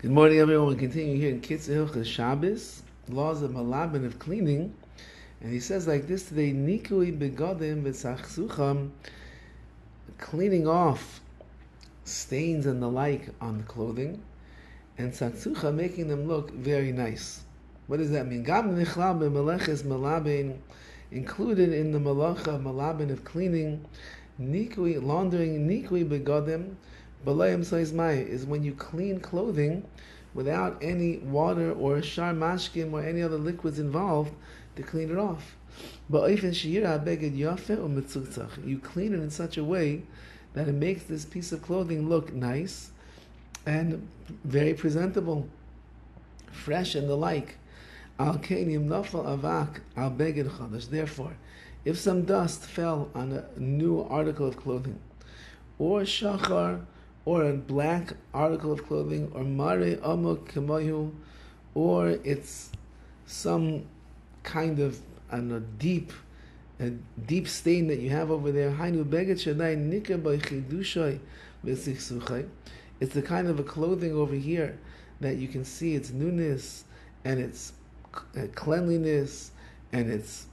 Good morning, everyone. We continue here in KITZUR, HILCHOS, SHABBOS, laws of malabin of cleaning. And he says like this today, Nikui begodim v'tzachzucham, cleaning off stains and the like on the clothing, and tzachzucha, making them look very nice. What does that mean? Gam nichlal b'meleches malabin, included in the malacha malabin of cleaning, nikui, laundering, nikui begodim, is when you clean clothing without any water or shar mashkim or any other liquids involved to clean it off. You clean it in such a way that it makes this piece of clothing look nice and very presentable, fresh and the like. Therefore, if some dust fell on a new article of clothing, or shachar, or a black article of clothing, or mare amuk kamayu, or it's some kind of a deep stain that you have over there. It's the kind of a clothing over here that you can see its newness and its cleanliness and its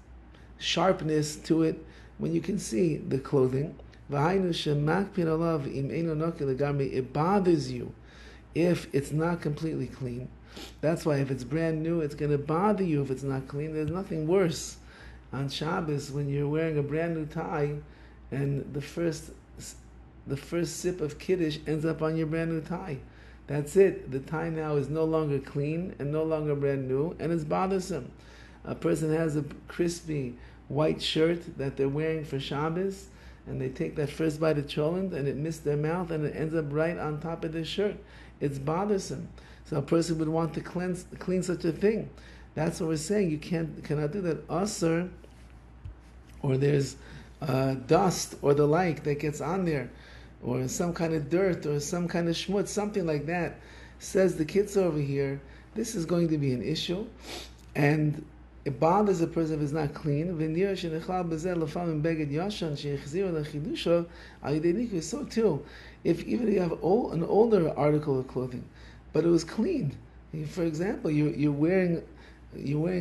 sharpness to it when you can see the clothing. It bothers you if it's not completely clean. That's why if it's brand new, it's going to bother you if it's not clean. There's nothing worse on Shabbos when you're wearing a brand new tie and the first sip of Kiddush ends up on your brand new tie. That's it. The tie now is no longer clean and no longer brand new, and it's bothersome. A person has a crispy white shirt that they're wearing for Shabbos, and they take that first bite of cholent and it missed their mouth and it ends up right on top of their shirt. It's bothersome. So a person would want to clean such a thing. That's what we're saying. You cannot do that. Usher, or there's dust or the like that gets on there, or some kind of dirt or some kind of schmutz, something like that. Says the KITZUR over here, this is going to be an issue, and it bothers a person if it's not clean. So too, if even if you have an older article of clothing, but it was clean. For example, you're wearing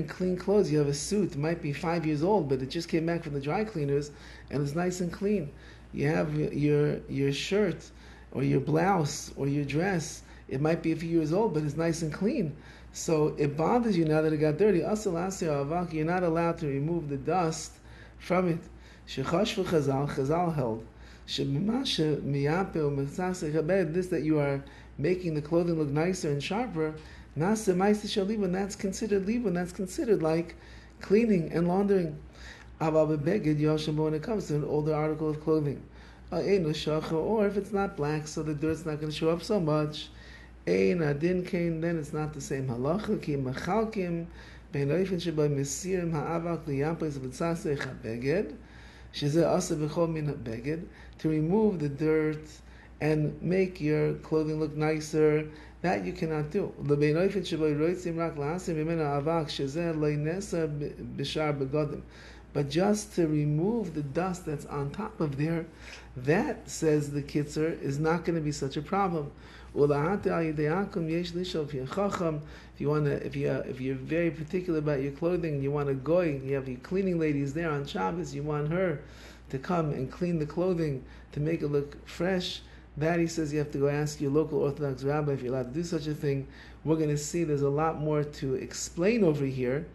clean clothes. You have a suit, it might be 5 years old, but it just came back from the dry cleaners and it's nice and clean. You have your shirt or your blouse or your dress. It might be a few years old, but it's nice and clean. So it bothers you now that it got dirty. You're not allowed to remove the dust from it. Chazal held this, that you are making the clothing look nicer and sharper. That's considered libun. That's considered like cleaning and laundering. When it comes to an older article of clothing, or if it's not black, so the dirt's not going to show up so much. Then it's not the same halacha. To remove the dirt and make your clothing look nicer, that you cannot do. But just to remove the dust that's on top of there, that, says the KITZUR, is not going to be such a problem. If you're very particular about your clothing and you want to go, you have your cleaning ladies there on Shabbos, you want her to come and clean the clothing to make it look fresh, that, he says, you have to go ask your local Orthodox rabbi if you're allowed to do such a thing. We're going to see there's a lot more to explain over here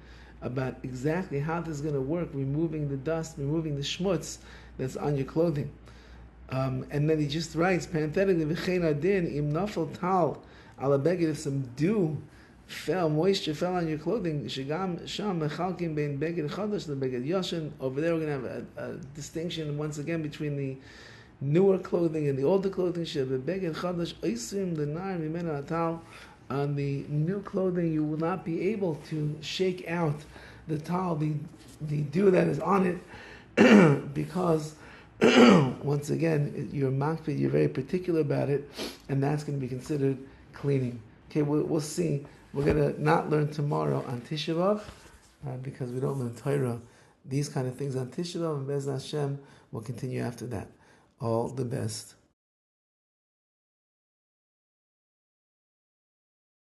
about exactly how this is going to work, removing the dust, removing the schmutz that's on your clothing. And then he just writes, parenthetically, im nafal tal ala beged, if some dew moisture fell on your clothing, shigam sham mechalkim bein beged chadash le beged yashin. Over there we're going to have a distinction once again between the newer clothing and the older clothing. Beged chadash oisim lenar mimena atal. On the new clothing, you will not be able to shake out the towel, the dew that is on it, because once again, you're makpid, you're very particular about it, and that's going to be considered cleaning. Okay, we'll see. We're going to not learn tomorrow on Tisha B'Av, because we don't learn Torah, these kind of things on Tisha B'Av, and Bez Hashem, we'll continue after that. All the best.